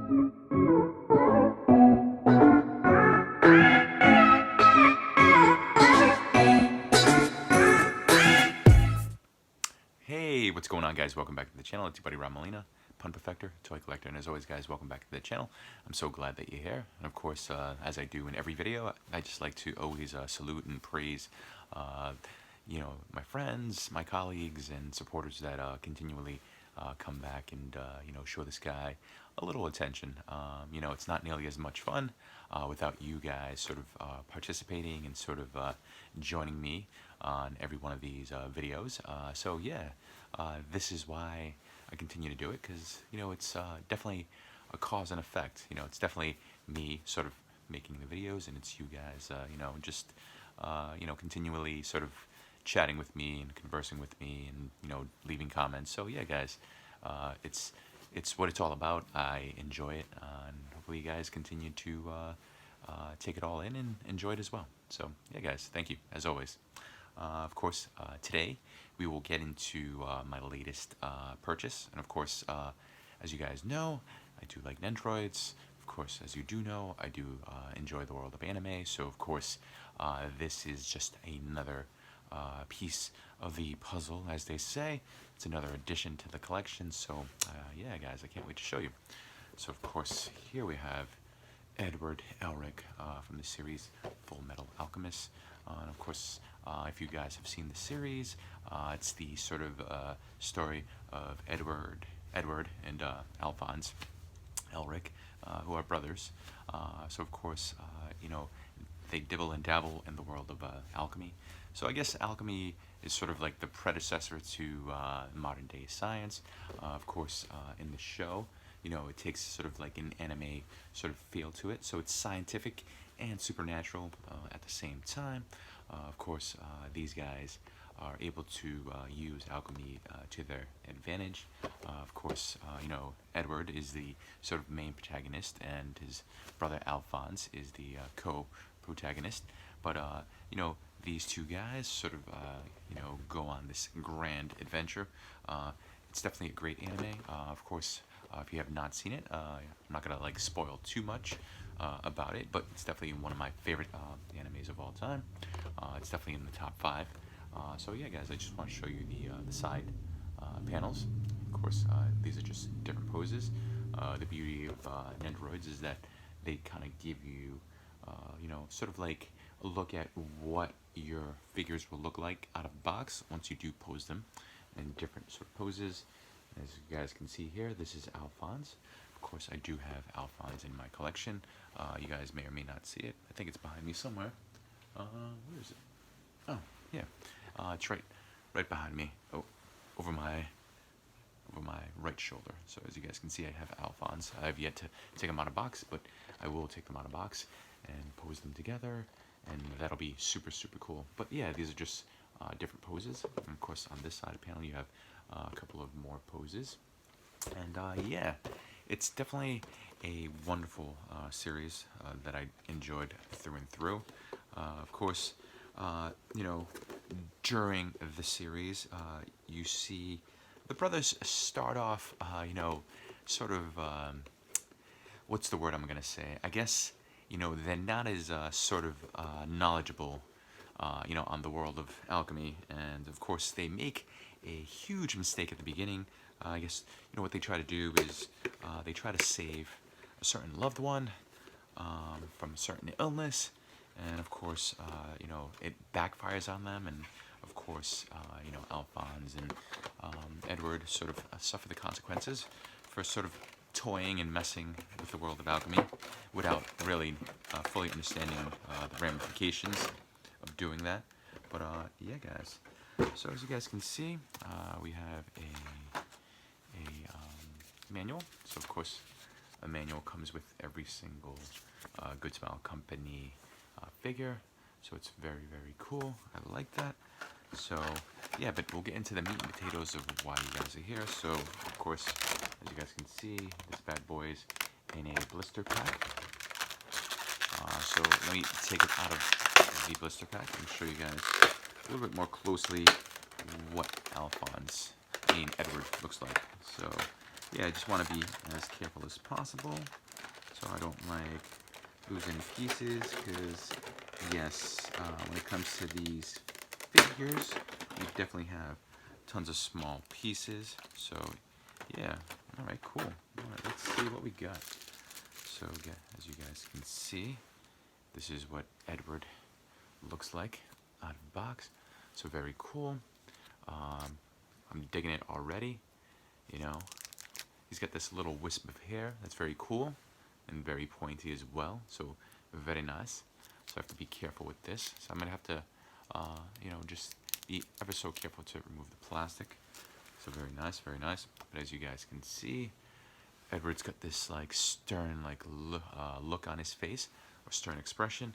Hey, what's going on, guys? Welcome back to the channel. It's your buddy Ramalina, Pun Perfector, Toy Collector, and as always, guys, welcome back to the channel. I'm so glad that you're here, and of course, as I do in every video, I just like to always salute and praise, my friends, my colleagues, and supporters that continually come back and show this guy a little attention. It's not nearly as much fun without you guys sort of participating and sort of joining me on every one of these videos. So yeah, this is why I continue to do it, because it's definitely a cause and effect. It's definitely me sort of making the videos, and it's you guys just continually sort of chatting with me and conversing with me and leaving comments. So yeah, guys, it's what it's all about. I enjoy it, and hopefully you guys continue to take it all in and enjoy it as well. So yeah, guys, thank you as always. Of course, today we will get into my latest purchase, and of course, as you guys know, I do like Nendoroids. Of course, as you do know, I do enjoy the world of anime, so of course, this is just another piece of the puzzle, as they say. It's another addition to the collection, so yeah, guys, I can't wait to show you. So of course, here we have Edward Elric from the series Full Metal Alchemist. And of course, if you guys have seen the series, it's the sort of story of Edward and Alphonse Elric, who are brothers. So of course, they dibble and dabble in the world of alchemy. So I guess alchemy is sort of like the predecessor to modern day science. Of course, in the show, it takes sort of like an anime sort of feel to it. So it's scientific and supernatural at the same time. Of course, these guys are able to use alchemy to their advantage. Of course, Edward is the sort of main protagonist, and his brother Alphonse is the co-protagonist. But these two guys sort of go on this grand adventure. It's definitely a great anime. Of course, if you have not seen it, I'm not gonna like spoil too much about it, but it's definitely one of my favorite animes of all time. It's definitely in the top 5. So yeah, guys, I just want to show you the side panels. Of course, these are just different poses. The beauty of Nendoroids is that they kind of give you, sort of like a look at what your figures will look like out of the box once you do pose them in different sort of poses. As you guys can see here, this is Alphonse. Of course, I do have Alphonse in my collection. You guys may or may not see it. I think it's behind me somewhere. Where is it? Oh, yeah. It's right behind me. Oh, over my right shoulder. So as you guys can see, I have Alphonse. I have yet to take them out of box, but I will take them out of box and pose them together, and that'll be super, super cool. But yeah, these are just different poses. And of course, on this side of the panel, you have a couple of more poses. And yeah, it's definitely a wonderful series that I enjoyed through and through. Of course, during the series, you see the brothers start off, sort of, what's the word I'm gonna say? I guess, they're not as sort of knowledgeable, on the world of alchemy, and of course they make a huge mistake at the beginning. I guess, what they try to do is they try to save a certain loved one from a certain illness, and of course, it backfires on them, and of course, Alphonse and Edward sort of suffer the consequences for sort of toying and messing with the world of alchemy without really fully understanding the ramifications of doing that. But yeah, guys. So as you guys can see, we have a manual. So of course, a manual comes with every single Good Smile Company figure. So it's very, very cool. I like that. So yeah, but we'll get into the meat and potatoes of why you guys are here. So of course, as you guys can see, this bad boy is in a blister pack. So let me take it out of the blister pack and show you guys a little bit more closely what Edward looks like. So yeah, I just want to be as careful as possible so I don't like lose any pieces, because yes, when it comes to these figures, you definitely have tons of small pieces. So yeah, all right, cool. All right, let's see what we got. So yeah, as you guys can see, this is what Edward looks like out of the box. So very cool. I'm digging it already. You know, he's got this little wisp of hair that's very cool and very pointy as well. So very nice. So I have to be careful with this. So I'm gonna have to, you know, just be ever so careful to remove the plastic. So very nice, very nice. But as you guys can see, Edward's got this like stern like look on his face, or stern expression.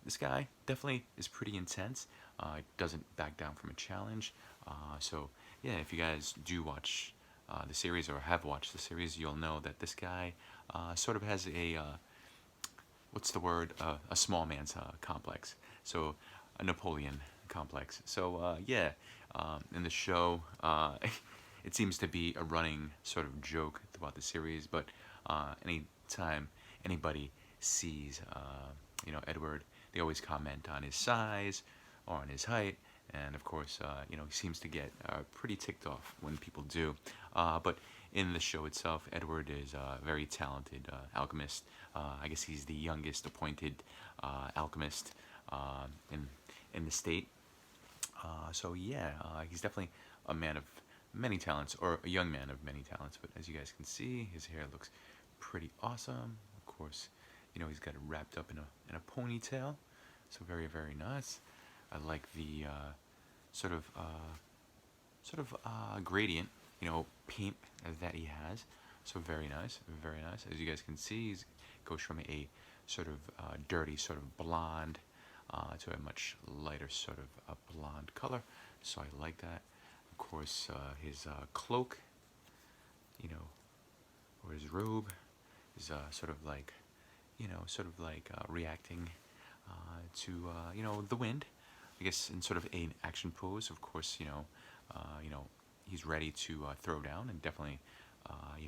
This guy definitely is pretty intense. Doesn't back down from a challenge. So yeah, if you guys do watch the series or have watched the series, you'll know that this guy sort of has a what's the word? A small man's complex. So a Napoleon complex. So yeah, in the show, it seems to be a running sort of joke throughout the series. But anytime anybody sees, you know, Edward, they always comment on his size or on his height. And of course, you know, he seems to get pretty ticked off when people do. But in the show itself, Edward is a very talented alchemist. I guess he's the youngest appointed alchemist in the state. So yeah, he's definitely a man of many talents, or a young man of many talents. But as you guys can see, his hair looks pretty awesome. Of course, you know, he's got it wrapped up in a ponytail. So very, very nice. I like the sort of gradient, you know, paint that he has. So very nice, very nice. As you guys can see, he goes from a sort of dirty, sort of blonde, to a much lighter sort of blonde color. So I like that. Of course, his cloak, you know, or his robe is sort of like, you know, sort of like reacting to, you know, the wind. I guess in sort of an action pose. Of course, you know, he's ready to throw down and definitely, you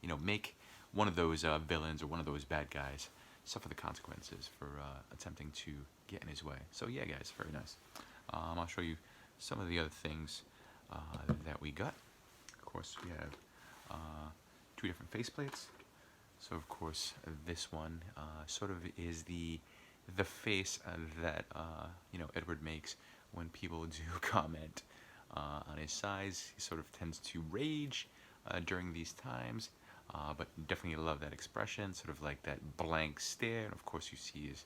know, make one of those villains or one of those bad guys suffer the consequences for attempting to get in his way. So yeah, guys, very nice. I'll show you some of the other things that we got. Of course, we have two different faceplates. So of course, this one sort of is the face that you know, Edward makes when people do comment on his size. He sort of tends to rage during these times, but definitely love that expression, sort of like that blank stare. And of course, you see his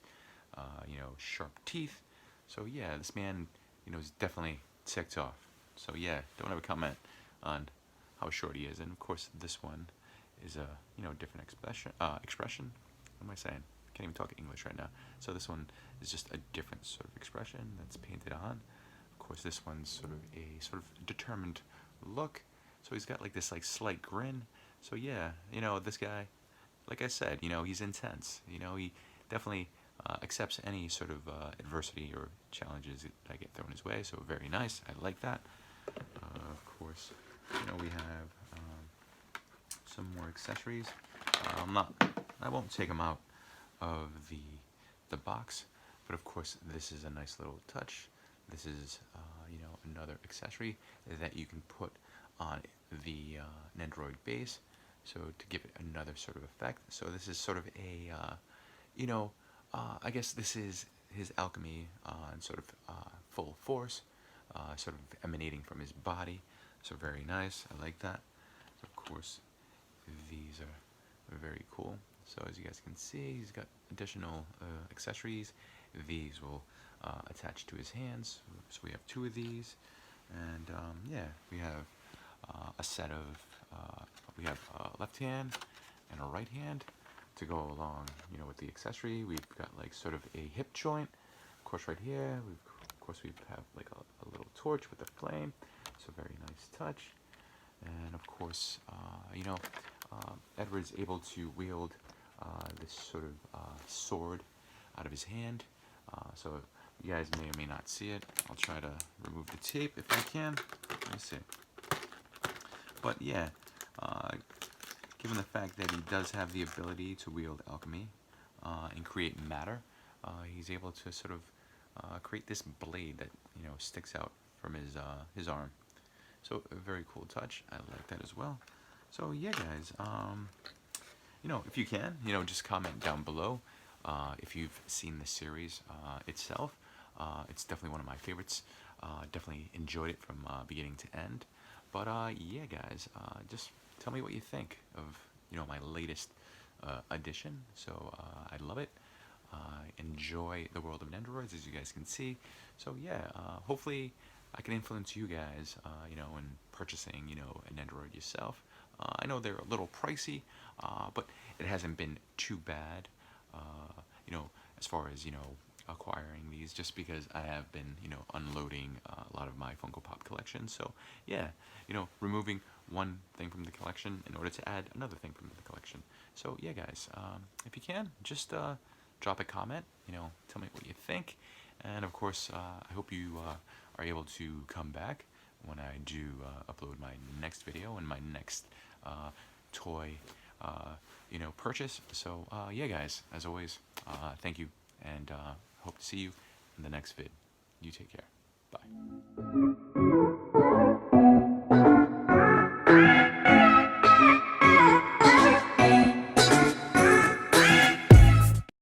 you know, sharp teeth. So yeah, this man, you know, is definitely ticked off. So yeah, don't ever comment on how short he is. And of course, this one is a, you know, different expression. What am I saying? I can't even talk English right now. So this one is just a different sort of expression that's painted on. Of course, this one's sort of determined look. So he's got like this like slight grin. So yeah, you know, this guy, like I said, you know, he's intense. You know, he definitely accepts any sort of adversity or challenges that get thrown his way. So very nice. I like that. Of course, you know, we have some more accessories. I won't take them out of the box, but of course, this is a nice little touch. This is you know, another accessory that you can put on the Nendoroid base, so to give it another sort of effect. So this is sort of a you know, I guess this is his alchemy on sort of full force, sort of emanating from his body. So very nice. I like that. So of course, these are very cool. So as you guys can see, he's got additional accessories. These will attach to his hands. So we have two of these, and yeah, we have a set of we have a left hand and a right hand to go along, you know, with the accessory. We've got like sort of a hip joint. Of course, right here, of course we have like a little torch with a flame. So very nice touch. And of course, you know, Edward's able to wield this sort of sword out of his hand. So you guys may or may not see it. I'll try to remove the tape if I can. Let me see. But yeah, given the fact that he does have the ability to wield alchemy and create matter, he's able to sort of create this blade that sticks out from his arm. So a very cool touch. I like that as well. So yeah, guys. If you can, just comment down below if you've seen the series itself. It's definitely one of my favorites. Definitely enjoyed it from beginning to end. But yeah, guys, just tell me what you think of my latest addition. So I love it. Enjoy the world of Nendoroids, as you guys can see. So yeah, hopefully I can influence you guys, in purchasing, a Nendoroid yourself. I know they're a little pricey, but it hasn't been too bad, as far as, acquiring these, just because I have been, unloading a lot of my Funko Pop collection. So yeah, removing one thing from the collection in order to add another thing from the collection. So yeah, guys, if you can, just drop a comment, tell me what you think. And of course, I hope you are able to come back when I do upload my next video and my next toy, purchase. So yeah, guys, as always, thank you, and hope to see you in the next vid. You take care. Bye.